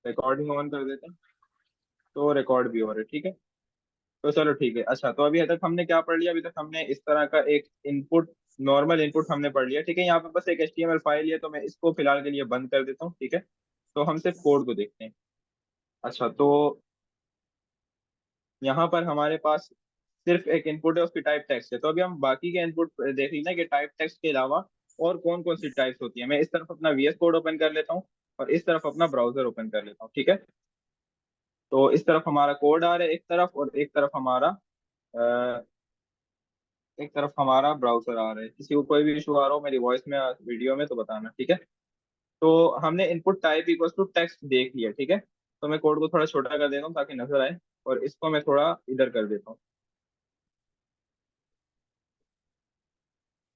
Recording on कर देते हैं, तो रिकॉर्ड भी हो रहा है, ठीक है। तो चलो ठीक है। अच्छा, तो अभी तक हमने क्या पढ़ लिया? अभी तक हमने इस तरह का एक इनपुट, नॉर्मल इनपुट हमने पढ़ लिया, ठीक है। यहाँ पे बस एक HTML फाइल है, तो मैं इसको फिलहाल के लिए बंद कर देता हूँ, ठीक है। तो हम सिर्फ कोड को देखते हैं। अच्छा, तो यहाँ पर हमारे पास सिर्फ एक इनपुट है, उसकी टाइप टेक्स्ट है। तो अभी हम बाकी के इनपुट देख लेना कि टाइप टेक्स्ट के अलावा और कौन कौन सी टाइप्स होती है। मैं इस तरफ अपना VS कोड ओपन कर लेता हूँ और इस तरफ अपना ब्राउजर ओपन कर लेता हूँ, ठीक है। तो इस तरफ हमारा कोड आ रहा है एक तरफ, और एक तरफ हमारा ब्राउजर आ रहा है। किसी को कोई भी इशू आ रहा हो मेरी वॉइस में, वीडियो में, तो बताना, ठीक है। तो हमने input type equal to text देख लिया, ठीक है। तो मैं कोड को थोड़ा छोटा कर देता हूँ ताकि नजर आए, और इसको मैं थोड़ा इधर कर देता हूँ।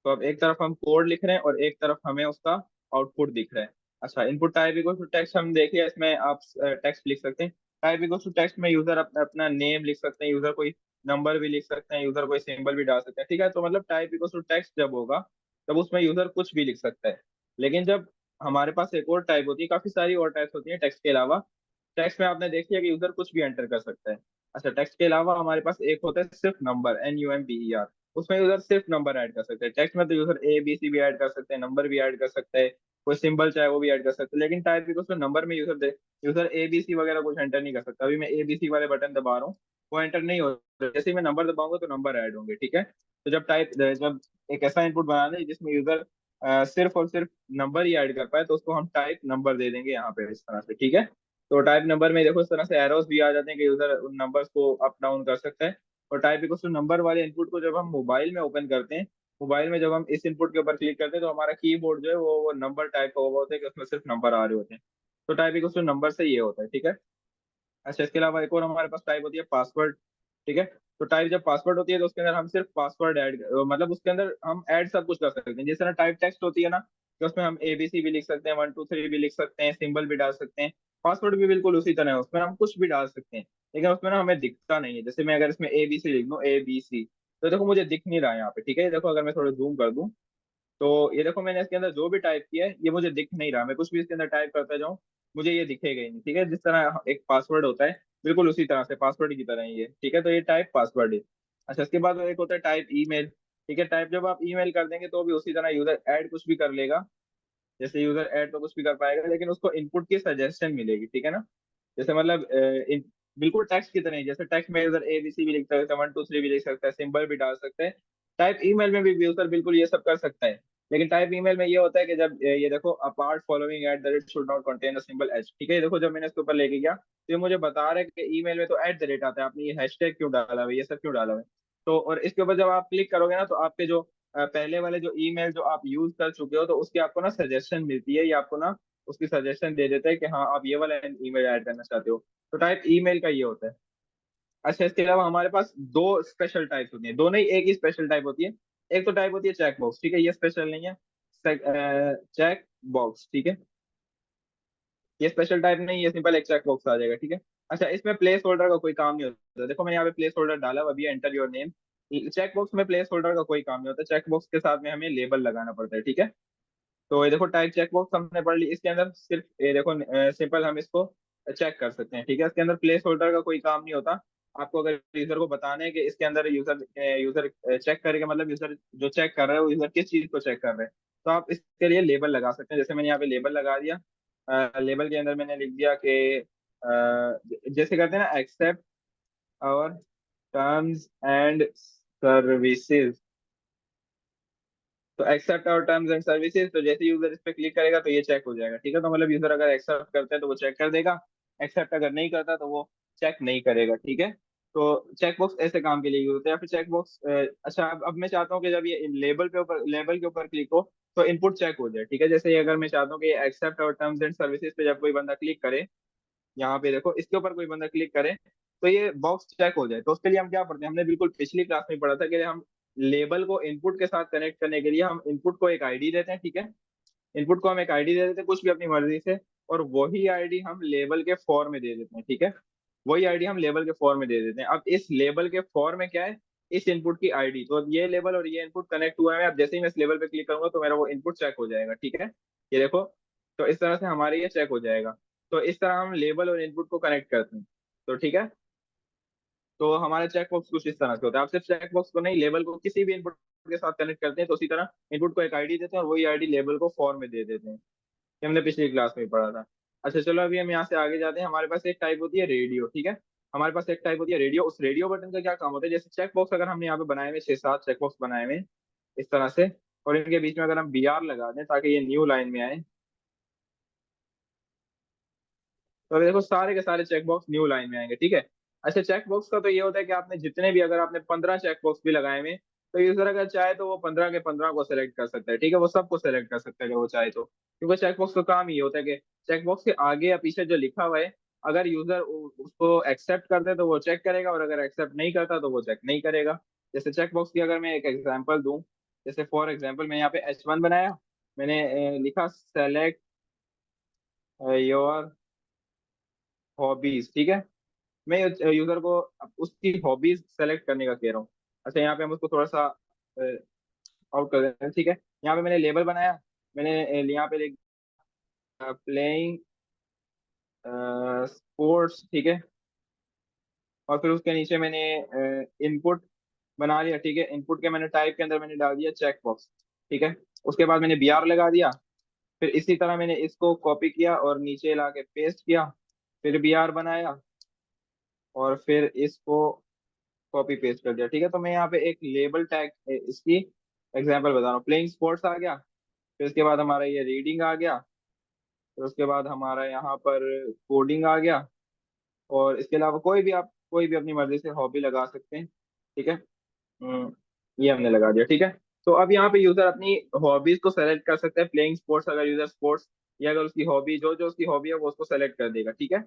तो अब एक तरफ हम कोड लिख रहे हैं और एक तरफ हमें उसका आउटपुट दिख रहा है। अच्छा, input type equal to text हम देख लिया, इसमें आप टेक्स्ट लिख सकते हैं। टाइप इक्वल टू टेक्स्ट में यूजर अपना नेम लिख सकते हैं, यूजर कोई नंबर भी लिख सकते हैं, यूजर कोई सिंबल भी डाल सकते हैं, ठीक है। तो मतलब टाइप इक्वल टू टेक्स्ट जब होगा तब उसमें यूजर कुछ भी लिख सकता है। लेकिन जब हमारे पास एक और टाइप होती है, काफी सारी और टाइप्स होती है टेक्स्ट के अलावा। टेक्स्ट में आपने देख लिया कि यूजर कुछ भी एंटर कर सकता है। अच्छा, टेक्स्ट के अलावा हमारे पास एक होता है सिर्फ नंबर, NUMBER। उसमें यूजर सिर्फ नंबर ऐड कर सकते हैं। टेक्स्ट में तो यूजर ABC भी ऐड कर सकते हैं, नंबर भी ऐड कर सकते हैं, कोई सिंबल चाहे वो भी ऐड कर सकते हैं। लेकिन टाइप भी उसमें नंबर में यूजर ABC वगैरह कुछ एंटर नहीं कर सकता। अभी मैं ABC वाले बटन दबा रहा हूँ, वो एंटर नहीं हो रहा। जैसे ही मैं नंबर दबाऊंगा तो नंबर ऐड होंगे, ठीक है। तो जब एक ऐसा इनपुट बनाना है जिसमें यूजर सिर्फ और सिर्फ नंबर ही ऐड कर पाए, तो उसको हम टाइप नंबर दे देंगे यहाँ पे, इस तरह से, ठीक है। तो टाइप नंबर में देखो इस तरह से एरोस भी आ जाते हैं कि यूजर उन नंबर्स को अप डाउन कर सकता है। और टाइप इक्वल टू नंबर वाले इनपुट को जब हम मोबाइल में ओपन करते हैं, मोबाइल में जब हम इस इनपुट के ऊपर क्लिक करते हैं, तो हमारा कीबोर्ड जो है वो नंबर टाइप का हुआ होता है कि उसमें सिर्फ नंबर आ रहे होते हैं। तो टाइप इक्वल टू नंबर से ये होता है, ठीक है। अच्छा, इसके अलावा एक और हमारे पास टाइप होती है पासवर्ड, ठीक है। तो टाइप जब पासवर्ड होती है तो उसके अंदर हम सिर्फ पासवर्ड ऐड, मतलब उसके अंदर हम ऐड सब कुछ कर सकते हैं। जिस तरह टाइप टेक्स्ट होती है ना, तो उसमें हम ABC भी लिख सकते हैं, 1 2 3 भी लिख सकते हैं, सिंबल भी डाल सकते हैं। पासवर्ड भी बिल्कुल उसी तरह है, उसमें हम कुछ भी डाल सकते हैं। लेकिन उसमें ना हमें दिखता नहीं है। जैसे मैं अगर इसमें ABC लिख दूं, ABC, तो देखो मुझे दिख नहीं रहा है यहाँ पे, ठीक है। ये देखो अगर मैं थोड़ा जूम कर दूं, तो ये देखो मैंने इसके अंदर जो भी टाइप किया है ये मुझे दिख नहीं रहा। मैं कुछ भी इसके अंदर टाइप करता जाऊं, मुझे ये दिखेगा ही नहीं, ठीक है। जिस तरह एक पासवर्ड होता है, बिल्कुल उसी तरह से पासवर्ड की तरह ही है, ठीक है। तो ये टाइप पासवर्ड है। अच्छा, इसके बाद एक होता है टाइप ईमेल, ठीक है। टाइप जब आप ईमेल कर देंगे तो भी उसी तरह यूजर ऐड कुछ भी कर लेगा। जैसे यूजर ऐड तो कुछ भी कर पाएगा, लेकिन उसको इनपुट की सजेशन मिलेगी, ठीक है ना। जैसे मतलब बिल्कुल टेक्स्ट की तरह ही। जैसे टेक्स्ट में यूजर ABC भी लिख सकता है, 1 2 3 भी लिख सकता है, सिंबल भी डाल सकते हैं। टाइप ईमेल में भी यूजर बिल्कुल ये सब कर सकता है। लेकिन टाइप ईमेल में ये होता है कि जब ये देखो, apart following at the rate should not contain the symbol H, ठीक है। ये देखो जब मैंने इसके ऊपर लेके गया तो ये मुझे बता रहा है कि ईमेल में तो @ आता है, आपने ये हैशटैग क्यों डाला हुआ है, ये सब क्यों डाला हुआ है। तो और इसके ऊपर जब आप क्लिक करोगे ना, तो आपके जो पहले वाले जो ईमेल जो आप यूज कर चुके हो, तो उसकी आपको ना सजेशन मिलती है, ये आपको ना उसकी सजेशन दे देता है कि हाँ आप ये वाला ईमेल ऐड करना चाहते हो। तो टाइप ईमेल का ये होता है। अच्छा, इसके अलावा हमारे पास दो स्पेशल टाइप्स होती हैं, दो नहीं एक ही स्पेशल टाइप होती है। एक तो टाइप होती है चेक बॉक्स, ठीक है, ये स्पेशल नहीं है। चेक बॉक्स, ठीक है, ये स्पेशल टाइप नहीं, ये सिंपल एक चेक बॉक्स आ जाएगा, ठीक है। अच्छा, इसमें प्लेस होल्डर का कोई काम नहीं होता। देखो मैंने यहाँ पे प्लेस होल्डर डाला हुआ, अभी enter your name. Check box में प्लेस होल्डर का कोई काम नहीं होता। चेक बॉक्स के साथ में हमें लेबल लगाना पड़ता है, ठीक है। तो ये देखो टाइप चेक बॉक्स हमने पढ़ ली। इसके अंदर सिर्फ ये देखो सिंपल हम इसको चेक कर सकते हैं, ठीक है। इसके अंदर प्लेस होल्डर का कोई काम नहीं होता। आपको अगर यूजर को बताना है कि इसके अंदर यूजर यूजर चेक करेगा, मतलब यूजर जो चेक कर रहा है वो यूजर किस चीज को चेक कर रहे हैं, तो आप इसके लिए लेबल लगा सकते हैं। जैसे मैंने यहाँ पे लेबल लगा दिया। लेबल के अंदर मैंने लिख दिया कि जैसे करते हैं ना, एक्सेप्ट और टर्म्स एंड सर्विसेज। तो एक्सेप्ट और टर्म्स एंड सर्विसेज, तो जैसे यूजर इस पे क्लिक करेगा तो ये चेक हो जाएगा, ठीक है। तो मतलब यूजर अगर एक्सेप्ट करता है तो वो चेक कर देगा, एक्सेप्ट अगर नहीं करता तो वो चेक नहीं करेगा, ठीक है। तो चेक बॉक्स ऐसे काम के लिए यूज होता है। या फिर चेक बॉक्स, अच्छा अब मैं चाहता हूँ कि जब ये लेबल के ऊपर क्लिक हो तो इनपुट चेक हो जाए, ठीक है। जैसे अगर मैं चाहता हूँ कि एक्सेप्ट और टर्म्स एंड सर्विसेज पे जब कोई बंदा क्लिक करे, यहाँ पे देखो इसके ऊपर कोई बंदा क्लिक करे तो ये बॉक्स चेक हो जाए, तो उसके लिए हम क्या पढ़ते हैं, हमने बिल्कुल पिछली क्लास में पढ़ा था कि हम लेबल को इनपुट के साथ कनेक्ट करने के लिए हम इनपुट को एक आईडी देते हैं, ठीक है। इनपुट को हम एक आईडी दे देते हैं कुछ भी अपनी मर्जी से, और वही आईडी हम लेबल के फॉर्म में दे देते हैं, ठीक है। वही आईडी हम लेबल के फॉर्म में दे देते हैं। अब इस लेबल के फॉर्म में क्या है, इस इनपुट की आईडी। तो अब ये लेबल और ये इनपुट कनेक्ट हुआ है। अब जैसे ही मैं इस लेबल पे क्लिक करूंगा तो मेरा वो इनपुट चेक हो जाएगा, ठीक है। ये देखो, तो इस तरह से हमारे ये चेक हो जाएगा। तो इस तरह हम लेबल और इनपुट को कनेक्ट करते हैं। तो ठीक है, तो हमारा चेक बॉक्स कुछ इस तरह से होता है। आप सिर्फ चेक बॉक्स को नहीं, लेबल को किसी भी इनपुट के साथ कनेक्ट करते हैं तो उसी तरह इनपुट को एक आईडी देते हैं और वही आईडी लेबल को फॉर्म में दे देते हैं। ये हमने पिछली क्लास में ही पढ़ा था। अच्छा चलो, अभी हम यहाँ से आगे जाते हैं। हमारे पास एक टाइप होती है रेडियो, ठीक है। हमारे पास एक टाइप होती है रेडियो। उस रेडियो बटन का क्या काम होता है, जैसे चेक बॉक्स अगर हमने यहाँ पे बनाए हुए 6-7 चेक बॉक्स बनाए हुए हैं इस तरह से, और इनके बीच में अगर हम बी आर लगा दें ताकि ये न्यू लाइन में आए, तो अभी देखो सारे के सारे चेक बॉक्स न्यू लाइन में आएंगे, ठीक है। अच्छा, चेक बॉक्स का तो ये होता है कि आपने जितने भी, अगर आपने 15 चेक बॉक्स भी लगाए हुए हैं, तो यूजर अगर चाहे तो वो 15 के 15 को सेलेक्ट कर सकता है, ठीक है। वो सबको सेलेक्ट कर सकता है अगर वो चाहे तो, क्योंकि चेक बॉक्स का काम ये होता है कि चेक बॉक्स के आगे या पीछे जो लिखा हुआ है, अगर यूजर उसको एक्सेप्ट करता है तो वो चेक करेगा, और अगर एक्सेप्ट नहीं करता तो वो चेक नहीं करेगा। जैसे चेक बॉक्स की अगर मैं एक एग्जांपल दूं, जैसे फॉर एग्जांपल मैं यहाँ पे H1 बनाया, मैंने लिखा सेलेक्ट योर हॉबीज, ठीक है। मैं यूजर को उसकी हॉबीज सेलेक्ट करने का कह रहा हूँ। अच्छा, यहाँ पे हम उसको थोड़ा सा आउट कर देते हैं, ठीक है। यहाँ पे मैंने लेबल बनाया, मैंने यहाँ पे लिख प्लेइंग स्पोर्ट्स, ठीक है। और फिर उसके नीचे मैंने इनपुट बना लिया, ठीक है। इनपुट के मैंने टाइप के अंदर मैंने डाल दिया चेक बॉक्स, ठीक है। उसके बाद मैंने बी आर लगा दिया। फिर इसी तरह मैंने इसको कॉपी किया और नीचे ला के पेस्ट किया, फिर बी आर बनाया और फिर इसको कॉपी पेस्ट कर दिया, ठीक है। तो मैं यहाँ पे एक लेबल टैग इसकी एग्जांपल बता रहा हूँ। प्लेइंग स्पोर्ट्स आ गया, फिर उसके बाद हमारा ये रीडिंग आ गया, फिर उसके बाद हमारा यहाँ पर कोडिंग आ गया, और इसके अलावा कोई भी अपनी मर्जी से हॉबी लगा सकते हैं, ठीक है। ये हमने लगा दिया, ठीक है। तो अब यहाँ पे यूजर अपनी हॉबीज को सेलेक्ट कर सकता है। प्लेइंग स्पोर्ट्स अगर यूजर स्पोर्ट्स, या अगर उसकी हॉबी जो जो उसकी हॉबी है वो उसको सेलेक्ट कर देगा, ठीक है।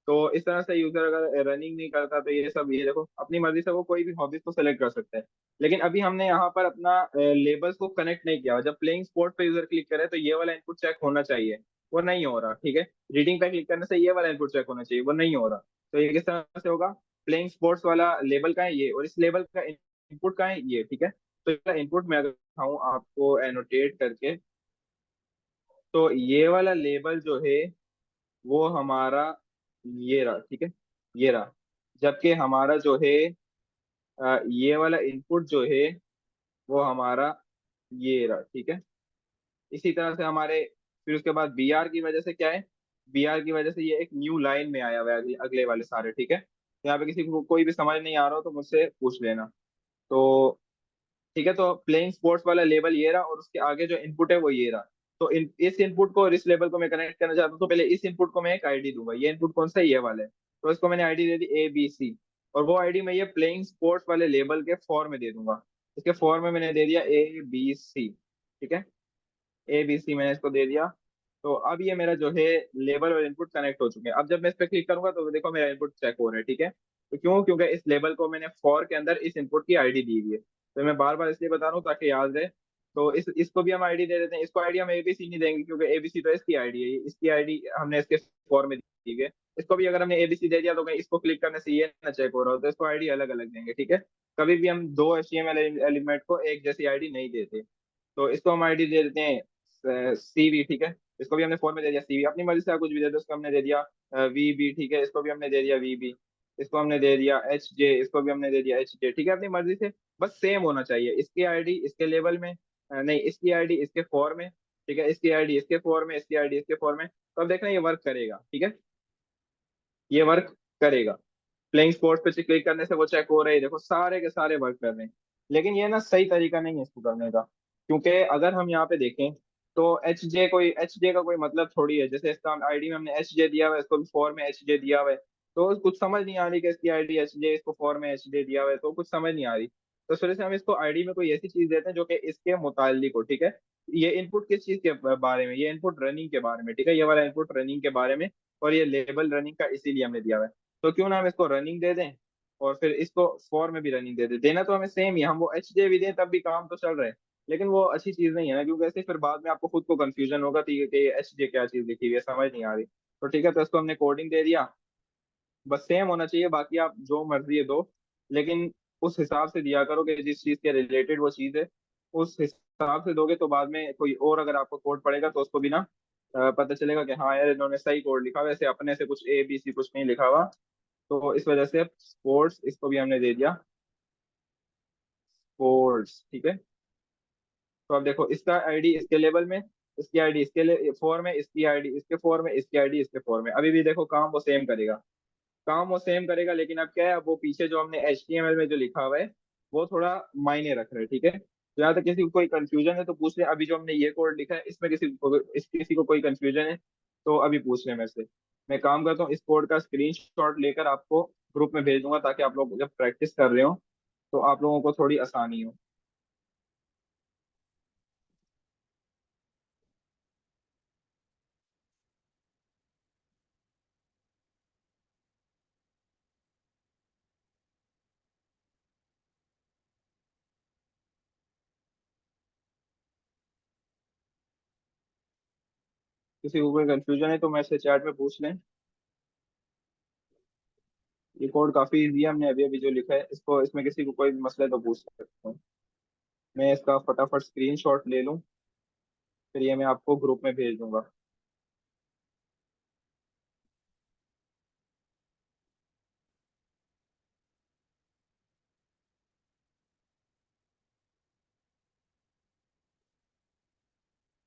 तो इस तरह से यूजर अगर रनिंग नहीं करता तो ये सब, ये देखो अपनी मर्जी से वो कोई भी हॉबीज को सेलेक्ट कर सकता है। लेकिन अभी हमने यहाँ पर अपना लेबल्स को कनेक्ट नहीं किया। जब प्लेइंग स्पोर्ट पे यूजर क्लिक करे तो ये वाला इनपुट चेक होना चाहिए, वो नहीं हो रहा, ठीक है। रीडिंग पे क्लिक करने से ये वाला इनपुट चेक होना चाहिए, वो नहीं हो रहा। तो ये किस तरह से होगा, प्लेइंग स्पोर्ट्स वाला लेबल का है ये, और इस लेबल का इनपुट का है ये, ठीक है। तो इनपुट में अगर दिखाऊं आपको एनोटेट करके, तो ये वाला लेबल जो है वो हमारा ये रहा, ठीक है। ये रहा। जबकि हमारा जो है ये वाला इनपुट जो है वो हमारा ये रहा, ठीक है। इसी तरह से हमारे, फिर उसके बाद बी आर की वजह से क्या है, बी आर की वजह से ये एक न्यू लाइन में आया हुआ है, अगले वाले सारे, ठीक है। यहाँ पे किसी को कोई भी समझ नहीं आ रहा हो तो मुझसे पूछ लेना। तो ठीक है, तो प्लेइंग स्पोर्ट्स वाला लेबल ये रहा, और उसके आगे जो इनपुट है वो ये रहा। तो इस इनपुट को और इस लेबल को मैं कनेक्ट करना चाहता हूँ, तो पहले इस इनपुट को मैं एक आईडी दूंगा। ये इनपुट कौन सा है, ये वाला है। तो इसको मैंने आईडी दे दी ABC, और वो आईडी मैं ये प्लेइंग स्पोर्ट्स वाले लेबल के फॉर में दे दूंगा। इसके फॉर में मैंने दे दिया ABC, ठीक है। ABC मैंने इसको दे दिया। तो अब ये मेरा जो है लेबल और इनपुट कनेक्ट हो चुके हैं। अब जब मैं इस पे क्लिक करूंगा तो देखो मेरा इनपुट चेक हो रहा है, ठीक है। तो क्यों, क्योंकि इस लेबल को मैंने फॉर के अंदर इस इनपुट की आईडी दी हुई है। तो मैं बार बार इसलिए बता रहा हूँ ताकि याद रहे। तो इसको भी हम आईडी दे देते हैं। इसको आईडी हम ABC नहीं देंगे क्योंकि ABC तो इसकी आईडी है, इसकी आईडी हमने इसके फॉर में दी हुई है। इसको भी अगर हमने ABC दे दिया तो कहीं इसको क्लिक करने से ये ना चेक हो रहा हो, तो इसको आईडी अलग अलग देंगे, ठीक है। कभी भी हम दो HTML एलिमेंट को एक जैसी आईडी नहीं देते। तो इसको हम आईडी दे देते हैं CV, ठीक है। इसको भी हमने फॉर में दे दिया CV, अपनी मर्जी से आप कुछ भी दे दो। इसको हमने दे दिया VB, ठीक है। इसको भी हमने दे दिया VB। इसको हमने दे दिया HJ, इसको भी हमने दे दिया HJ, ठीक है। अपनी मर्जी से, बस सेम होना चाहिए। इसकी आईडी इसके लेवल में, नहीं, इसकी आईडी इसके फॉर में, ठीक है। इसकी आईडी इसके फॉर में, इसकी आईडी इसके फॉर में। तो अब देखना ये वर्क करेगा, ठीक है। ये वर्क करेगा। प्लेइंग स्पोर्ट्स पे क्लिक करने से वो चेक हो रहे हैं, देखो सारे के सारे वर्क कर रहे हैं। लेकिन ये ना सही तरीका नहीं है इसको करने का, क्योंकि अगर हम यहाँ पे देखें तो एच जे का कोई मतलब थोड़ी है। जैसे इसका आईडी में हमने HJ दिया हुआ है, इसको भी फॉर में HJ दिया हुआ है। तो कुछ समझ नहीं आ रही कि इसकी आईडी HJ, इसको फॉर में HJ दिया हुआ है, तो कुछ समझ नहीं आ रही। तो इस वजह से हम इसको आईडी में कोई ऐसी चीज देते हैं जो कि इसके मुतालिक हो, ठीक है। ये इनपुट किस चीज के बारे में, ये इनपुट रनिंग के बारे में, ठीक है। ये वाला इनपुट रनिंग के बारे में, और ये लेबल रनिंग का इसीलिए हमने दिया हुआ है। तो क्यों ना हम इसको रनिंग दे दें, और फिर इसको फॉर में भी रनिंग दे दें। देना तो हमें सेम ही है, हम वो HJ भी दें तब भी काम तो चल रहा है। लेकिन वो अच्छी चीज नहीं है ना, क्योंकि ऐसे फिर बाद में आपको खुद को कंफ्यूजन होगा कि ये HJ क्या चीज लिखी हुई है, समझ नहीं आ रही। तो ठीक है, तो इसको हमने कोडिंग दे दिया। बस सेम होना चाहिए, बाकी आप जो मर्जी है दो, लेकिन उस हिसाब से दिया करो कि जिस चीज के रिलेटेड वो चीज है, उस हिसाब से दोगे तो बाद में कोई और अगर आपको कोड पड़ेगा तो उसको भी ना पता चलेगा कि हाँ यार इन्होंने सही कोड लिखा, वैसे अपने से कुछ ए बी सी कुछ नहीं लिखा हुआ। तो इस वजह से स्पोर्ट्स इसको भी हमने दे दिया स्पोर्ट्स, ठीक है। तो अब देखो इसका आईडी इसके लेवल में, इसकी आईडी इसके फोर में, इसकी आईडी इसके फोर में, इसकी आईडी इसके फोर में। अभी भी देखो काम वो सेम करेगा, काम वो सेम करेगा, लेकिन अब क्या है, अब वो पीछे जो हमने HTML में जो लिखा हुआ है वो थोड़ा मायने रख रहे हैं, ठीक है। तो यहाँ तक किसी को कोई कंफ्यूजन है तो पूछ ले, अभी जो हमने ये कोड लिखा है इसमें किसी को कोई कंफ्यूजन है तो अभी पूछ ले मेरे से। मैं काम करता हूँ, इस कोड का स्क्रीनशॉट लेकर आपको ग्रुप में भेज दूंगा, ताकि आप लोग जब प्रैक्टिस कर रहे हो तो आप लोगों को थोड़ी आसानी हो। किसी को कोई कंफ्यूजन है तो मेरे से चैट में पूछ लें। ये कोड काफी इजी है, हमने अभी अभी जो लिखा है इसको, इसमें किसी को कोई मसला है तो पूछ सकते हो। मैं इसका फटाफट स्क्रीनशॉट ले लूँ, फिर ये मैं आपको ग्रुप में भेज दूंगा।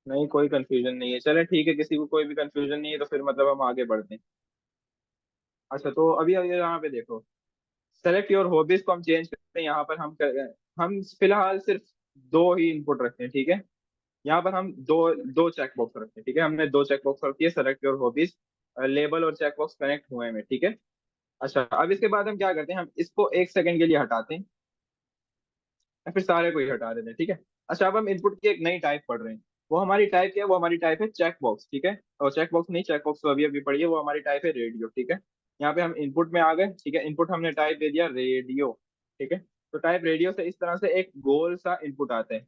नहीं कोई कंफ्यूजन नहीं है, चले ठीक है, किसी को कोई भी कंफ्यूजन नहीं है तो फिर मतलब हम आगे बढ़ते हैं। अच्छा तो अभी अभी यहाँ पे देखो, सेलेक्ट योर हॉबीज को हम चेंज करते हैं, यहाँ पर हम फिलहाल सिर्फ दो ही इनपुट रखते हैं, ठीक है। यहाँ पर हम दो दो चेक बॉक्स रखते हैं, ठीक है। हमने दो चेक बॉक्स रखी है, सेलेक्ट योर हॉबीज, लेबल और चेक बॉक्स कनेक्ट हुए हैं, ठीक है। अच्छा अब इसके बाद हम क्या करते हैं, हम इसको 1 सेकंड के लिए हटाते हैं, या फिर सारे को ही हटा देते हैं, ठीक है। अच्छा अब हम इनपुट की एक नई टाइप पढ़ रहे हैं। वो हमारी टाइप क्या है, वो हमारी टाइप है चेक बॉक्स, ठीक है। और चेक बॉक्स नहीं, चेक बॉक्स तो अभी अभी पढ़िए, वो हमारी टाइप है रेडियो, ठीक है। यहाँ पे हम इनपुट में आ गए, ठीक है। इनपुट हमने टाइप दे दिया रेडियो, ठीक है। तो टाइप रेडियो से इस तरह से एक गोल सा इनपुट आता है।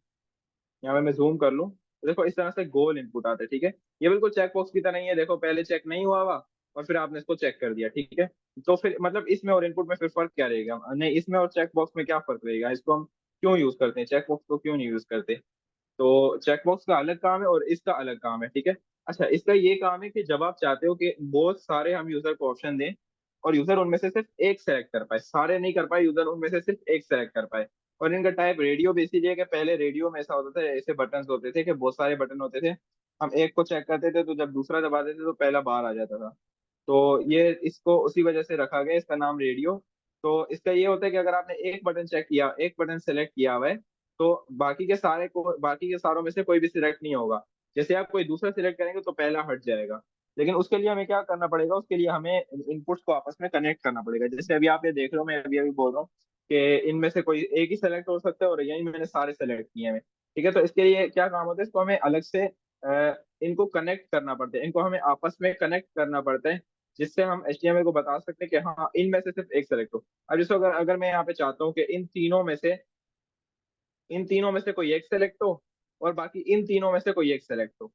यहाँ पे मैं जूम कर लूँ तो देखो इस तरह से गोल इनपुट आता है, ठीक है। ये बिल्कुल चेक बॉक्स की तरह ही है, देखो पहले चेक नहीं हुआ हुआ और फिर आपने इसको चेक कर दिया, ठीक है। तो फिर मतलब इसमें और इनपुट में फिर फर्क क्या रहेगा, नहीं इसमें और चेक बॉक्स में क्या फर्क रहेगा, इसको हम क्यों यूज करते हैं, चेक बॉक्स को क्यों नहीं यूज करते। तो चेकबॉक्स का अलग काम है और इसका अलग काम है, ठीक है। अच्छा इसका ये काम है कि जब आप चाहते हो कि बहुत सारे हम यूजर को ऑप्शन दें और यूजर उनमें से सिर्फ एक सेलेक्ट कर पाए, सारे नहीं कर पाए यूजर, उनमें से सिर्फ एक सेलेक्ट कर पाए। और इनका टाइप रेडियो भी इसीलिए कि पहले रेडियो में ऐसा होता था, ऐसे बटन होते थे कि बहुत सारे बटन होते थे, हम एक को चेक करते थे तो जब दूसरा दबाते थे तो पहला बाहर आ जाता था। तो ये इसको उसी वजह से रखा गया, इसका नाम रेडियो। तो इसका ये होता है कि अगर आपने एक बटन चेक किया, एक बटन सेलेक्ट किया हुआ है, तो बाकी के सारों में से कोई भी सिलेक्ट नहीं होगा। जैसे आप कोई दूसरा सिलेक्ट करेंगे तो पहला हट जाएगा। लेकिन उसके लिए हमें क्या करना पड़ेगा, उसके लिए हमें इनपुट्स को आपस में कनेक्ट करना पड़ेगा। जैसे अभी आप ये देख रहे हो, मैं अभी अभी बोल रहा हूँ कि इनमें से कोई एक ही सेलेक्ट हो सकता है और यही मैंने सारे सेलेक्ट किए हैं, ठीक है। तो इसके लिए क्या काम होता है, इसको हमें अलग से इनको कनेक्ट करना पड़ता है, इनको हमें आपस में कनेक्ट करना पड़ता है, जिससे हम HTML को बता सकते हैं कि हाँ इनमें से सिर्फ एक सेलेक्ट हो। अब जैसे अगर अगर मैं यहाँ पे चाहता हूँ कि इन तीनों में से कोई एक सेलेक्ट हो और बाकी इन तीनों में से कोई एक सेलेक्ट हो,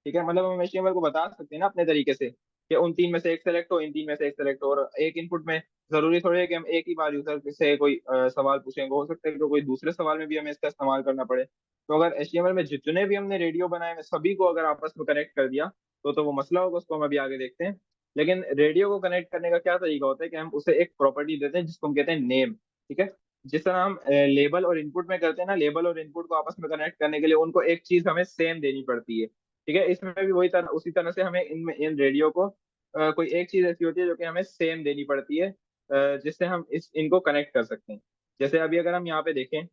ठीक है। मतलब हम HTML को बता सकते हैं ना अपने तरीके से कि उन तीन में से एक सेलेक्ट हो, इन तीन में से एक सेलेक्ट हो। और एक इनपुट में जरूरी थोड़ी है कि हम एक ही बार यूजर से कोई सवाल पूछेंगे, हो सकता है कि कोई दूसरे सवाल में भी हमें इसका इस्तेमाल करना पड़े। तो अगर HTML में जितने भी हमने रेडियो बनाए हैं सभी को अगर आपस में कनेक्ट कर दिया तो वो मसला होगा, उसको हम अभी आगे देखते हैं। लेकिन रेडियो को कनेक्ट करने का क्या तरीका होता है कि हम उसे एक प्रॉपर्टी देते हैं जिसको हम कहते हैं नेम, ठीक है। जिस तरह हम लेबल और इनपुट में करते हैं ना, लेबल और इनपुट को आपस में कनेक्ट करने के लिए उनको एक चीज हमें सेम देनी पड़ती है, ठीक है। इसमें भी वही तरह उसी तरह से हमें इन रेडियो को कोई एक चीज ऐसी होती है जो कि हमें सेम देनी पड़ती है, जिससे हम इनको कनेक्ट कर सकते हैं। जैसे अभी अगर हम यहाँ पे देखें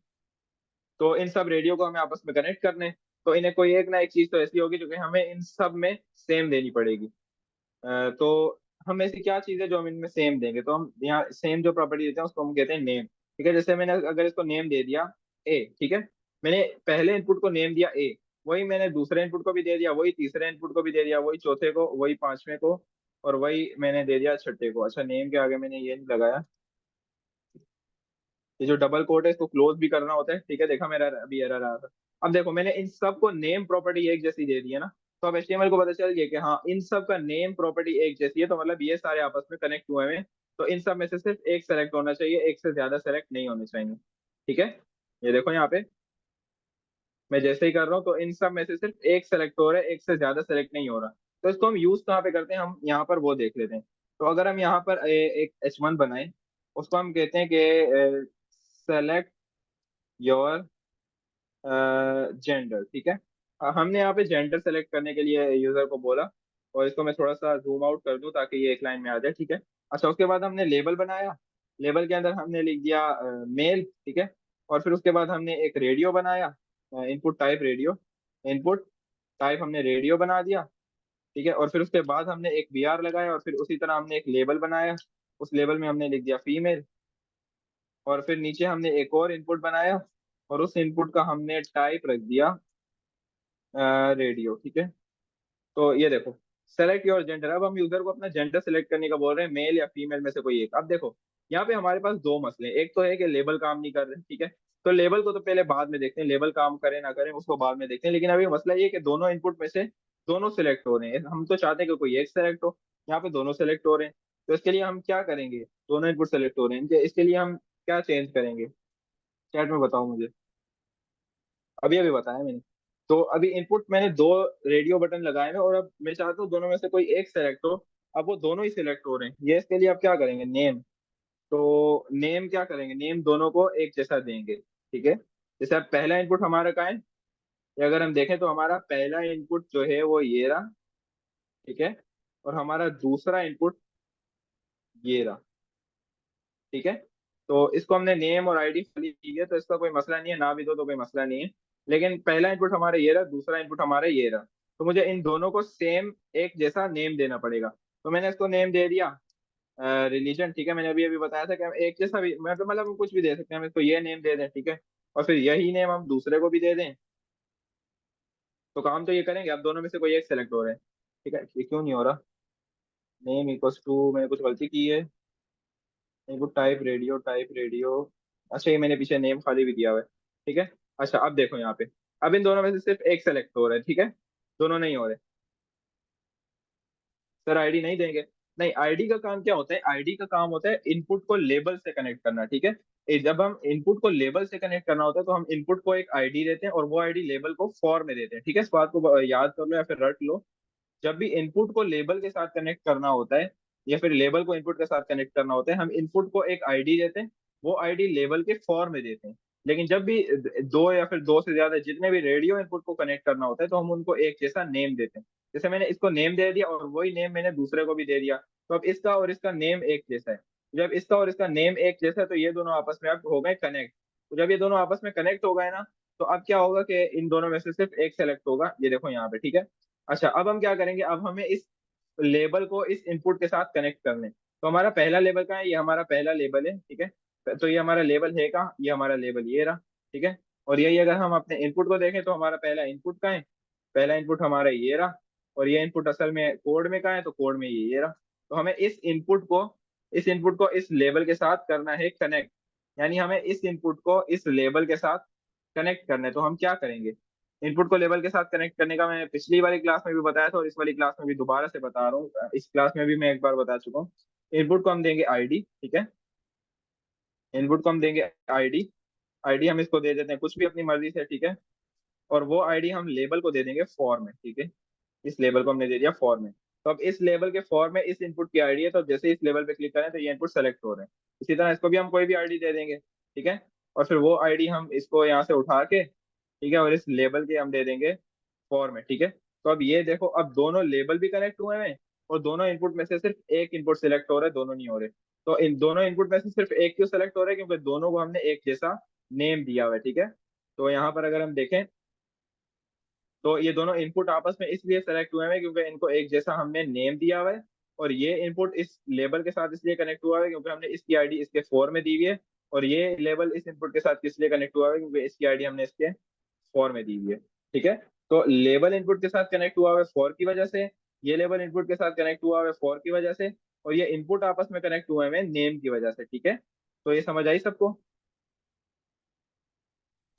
तो इन सब रेडियो को हमें आपस में कनेक्ट करने हैं, तो इन्हें कोई एक ना एक चीज तो ऐसी होगी जो कि हमें इन सब में सेम देनी पड़ेगी। तो हम ऐसी क्या चीज है जो हम इनमें सेम देंगे, तो हम यहाँ सेम जो प्रॉपर्टी देते हैं उसको हम कहते हैं नेम, ठीक है। जैसे मैंने अगर इसको नेम दे दिया ए, ठीक है। मैंने पहले इनपुट को नेम दिया ए, वही मैंने दूसरे इनपुट को भी दे दिया, वही तीसरे इनपुट को भी दे दिया, वही चौथे को, वही पांचवें को, और वही मैंने दे दिया छठे को। अच्छा नेम के आगे मैंने ये नहीं लगाया, ये जो डबल कोट है इसको क्लोज भी करना होता है, ठीक है। देखा मेरा अभी एरर आया था। अब देखो मैंने इन सबको नेम प्रॉपर्टी एक जैसी दे दी है ना, तो अब HTML को पता चल गया कि हाँ इन सब का नेम प्रॉपर्टी एक जैसी है, तो मतलब ये सारे आपस में कनेक्ट हुए हैं। तो इन सब में से सिर्फ एक सेलेक्ट होना चाहिए, एक से ज्यादा सेलेक्ट नहीं होने चाहिए, ठीक है। ये देखो यहाँ पे मैं जैसे ही कर रहा हूँ तो इन सब में से सिर्फ एक सेलेक्ट हो रहा है, एक से ज्यादा सेलेक्ट नहीं हो रहा। तो इसको हम यूज कहाँ पे करते हैं, हम यहाँ पर वो देख लेते हैं। तो अगर हम यहाँ पर एक H1 बनाए, उसको हम कहते हैं कि सेलेक्ट योर जेंडर, ठीक है। हमने यहाँ पे जेंडर सेलेक्ट करने के लिए यूजर को बोला, और इसको मैं थोड़ा सा जूम आउट कर दूं ताकि ये एक लाइन में आ जाए, ठीक है। अच्छा, उसके बाद हमने लेबल बनाया, लेबल के अंदर हमने लिख दिया मेल, ठीक है। और फिर उसके बाद हमने एक रेडियो बनाया, input type radio, input type हमने रेडियो बना दिया, ठीक है। और फिर उसके बाद हमने एक BR लगाया, और फिर उसी तरह हमने एक लेबल बनाया, उस लेबल में हमने लिख दिया फीमेल। और फिर नीचे हमने एक और इनपुट बनाया, और उस इनपुट का हमने टाइप रख दिया रेडियो, ठीक है। तो ये देखो, सेलेक्ट योर जेंडर, अब हम यूजर को अपना जेंडर सेलेक्ट करने का बोल रहे हैं, मेल या फीमेल में से कोई एक। अब देखो, यहाँ पे हमारे पास दो मसले हैं। एक तो है कि लेबल काम नहीं कर रहे, ठीक है। तो लेबल को तो पहले बाद में देखते हैं, लेबल काम करें ना करें उसको बाद में देखते हैं। लेकिन अभी मसला ये है कि दोनों इनपुट में से दोनों सिलेक्ट हो रहे हैं, हम तो चाहते हैं कि कोई एक सेलेक्ट हो, यहाँ पे दोनों सेलेक्ट हो रहे हैं। तो इसके लिए हम क्या करेंगे, दोनों इनपुट सेलेक्ट हो रहे हैं, इसके लिए हम क्या चेंज करेंगे, चैट में बताओ मुझे। अभी अभी बताया मैंने। तो अभी इनपुट मैंने दो रेडियो बटन लगाए हैं, और अब मैं चाहता हूँ दोनों में से कोई एक सेलेक्ट हो। अब वो दोनों ही सिलेक्ट हो रहे हैं, ये इसके लिए आप क्या करेंगे, नेम। तो नेम क्या करेंगे, नेम दोनों को एक जैसा देंगे, ठीक है। जैसे अब पहला इनपुट हमारा कहाँ है, ये अगर हम देखें तो हमारा पहला इनपुट जो है वो ये रहा, ठीक है। और हमारा दूसरा इनपुट ये रहा, ठीक है। तो इसको हमने नेम और आईडी खाली दी है, तो इसका कोई मसला नहीं है, ना भी दो तो कोई मसला नहीं है। लेकिन पहला इनपुट हमारा ये रहा, दूसरा इनपुट हमारा ये रहा। तो मुझे इन दोनों को सेम एक जैसा नेम देना पड़ेगा। तो मैंने इसको नेम दे दिया रिलीजन, ठीक है। मैंने अभी अभी बताया था कि हम एक जैसा भी मतलब हम कुछ भी दे सकते हैं, हम इसको ये नेम दे दें, ठीक है। और फिर यही नेम हम दूसरे को भी दे दें, तो काम तो ये करेंगे। अब दोनों में से कोई एक सेलेक्ट हो रहा है, ठीक है। ये क्यों नहीं हो रहा, नेम इक्वल्स टू, मैंने कुछ गलती की है। Input type radio, type radio. अच्छा, ये मैंने पीछे नेम खाली भी दिया हुआ है, ठीक है। अच्छा, अब देखो यहाँ पे, अब इन दोनों में से सिर्फ एक सेलेक्ट हो रहा है, ठीक है। दोनों नहीं हो रहे। सर आईडी नहीं देंगे, नहीं। आईडी का काम क्या होता है, आईडी का काम होता है इनपुट को लेबल से कनेक्ट करना, ठीक है। जब हम इनपुट को लेबल से कनेक्ट करना होता है, तो हम इनपुट को एक आईडी देते हैं, और वो आईडी लेबल को फॉर में देते हैं, ठीक है। इस बात को याद कर लो या फिर रट लो। जब भी इनपुट को लेबल के साथ कनेक्ट करना होता है, या फिर लेबल को इनपुट के साथ कनेक्ट करना होता है, हम इनपुट को एक आईडी देते हैं, वो आईडी लेबल के फॉर्म में देते हैं। लेकिन जब भी दो या फिर दो से ज्यादा जितने भी रेडियो इनपुट को कनेक्ट करना होता है, तो हम उनको एक जैसा नेम देते हैं। जैसे मैंने इसको नेम दे दिया, और वही नेम मैंने दूसरे को भी दे दिया, तो अब इसका और इसका नेम एक जैसा है। जब इसका और इसका नेम एक जैसा है, तो ये दोनों आपस में अब हो गए कनेक्ट। तो जब ये दोनों आपस में कनेक्ट हो गए ना, तो अब क्या होगा कि इन दोनों में से सिर्फ एक सेलेक्ट होगा, ये देखो यहाँ पे, ठीक है। अच्छा, अब हम क्या करेंगे, अब हमें इस लेबल को इस इनपुट के साथ कनेक्ट करने। तो हमारा पहला लेबल कहाँ है, ये हमारा पहला लेबल है, ठीक है। तो ये हमारा लेबल है कहाँ, ये हमारा लेबल ये रहा, ठीक है। और यही अगर हम अपने इनपुट को देखें, तो हमारा पहला इनपुट कहाँ है, पहला इनपुट हमारा ये रहा। और ये इनपुट असल में कोड में कहाँ है, तो कोड में ये रहा। तो हमें इस इनपुट को इस लेबल के साथ करना है कनेक्ट। यानी हमें इस इनपुट को इस लेबल के साथ कनेक्ट करना है। तो हम क्या करेंगे, इनपुट को लेबल के साथ कनेक्ट करने का मैं पिछली वाली क्लास में भी बताया था, और इस वाली क्लास में भी दोबारा से बता रहा हूँ। इस क्लास में भी मैं एक बार बता चुका हूँ। इनपुट को हम देंगे आईडी, ठीक है। इनपुट को हम देंगे आईडी, आईडी हम इसको दे देते हैं कुछ भी अपनी मर्जी से, ठीक है। और वो आईडी हम लेबल को दे देंगे फॉर में, ठीक है। इस लेबल को हमने दे दिया फॉर में। तो अब इस लेबल के फॉर में इस इनपुट की आईडी है, तो जैसे इस लेबल पे क्लिक करें, तो ये इनपुट सेलेक्ट हो रहे हैं। इसी तरह इसको भी हम कोई भी आईडी दे देंगे, ठीक है। और फिर वो आईडी हम इसको यहाँ से उठा के, ठीक है, और इस लेबल के हम दे देंगे फॉर में, ठीक है। तो अब ये देखो, अब दोनों लेबल भी कनेक्ट हुए हैं, और दोनों इनपुट में से सिर्फ एक इनपुट सिलेक्ट हो रहा है, दोनों नहीं हो रहे। तो इन दोनों इनपुट में से सिर्फ एक क्यों सेलेक्ट हो रहा है, क्योंकि दोनों को हमने एक जैसा नेम दिया हुआ है, ठीक है। तो यहाँ पर अगर हम देखें, तो ये दोनों इनपुट आपस में इसलिए सेलेक्ट हुए हैं क्योंकि इनको एक जैसा हमने नेम दिया हुआ है। और ये इनपुट इस लेबल के साथ इसलिए कनेक्ट हुआ है क्योंकि हमने इसकी आईडी इसके फॉर में दी हुई है। और ये लेबल इस इनपुट के साथ इसलिए कनेक्ट हुआ है क्योंकि इसकी आईडी हमने इसके फॉर में दी हुई है, ठीक है। तो लेबल इनपुट के साथ कनेक्ट हुआ है फॉर की वजह से, ये लेबल इनपुट के साथ कनेक्ट हुआ है फॉर की वजह से, और ये इनपुट आपस में कनेक्ट हुए हैं नेम की वजह से, ठीक है। तो ये समझ आई सबको।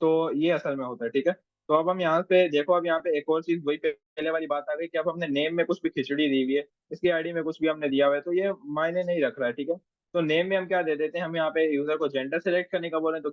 तो ये असल में होता है, ठीक है। तो अब हम यहाँ पे देखो, अब यहाँ पे एक और चीज, वही पहले वाली बात आ गई कि अब हमने नेम में कुछ भी खिचड़ी दी हुई है, इसकी आईडी में कुछ भी हमने दिया हुआ है, तो ये मायने नहीं रख रहा है, ठीक है। तो नेम में हम क्या दे देते हैं, हम यहाँ पे यूजर को जेंडर सेलेक्ट करने का बोले तो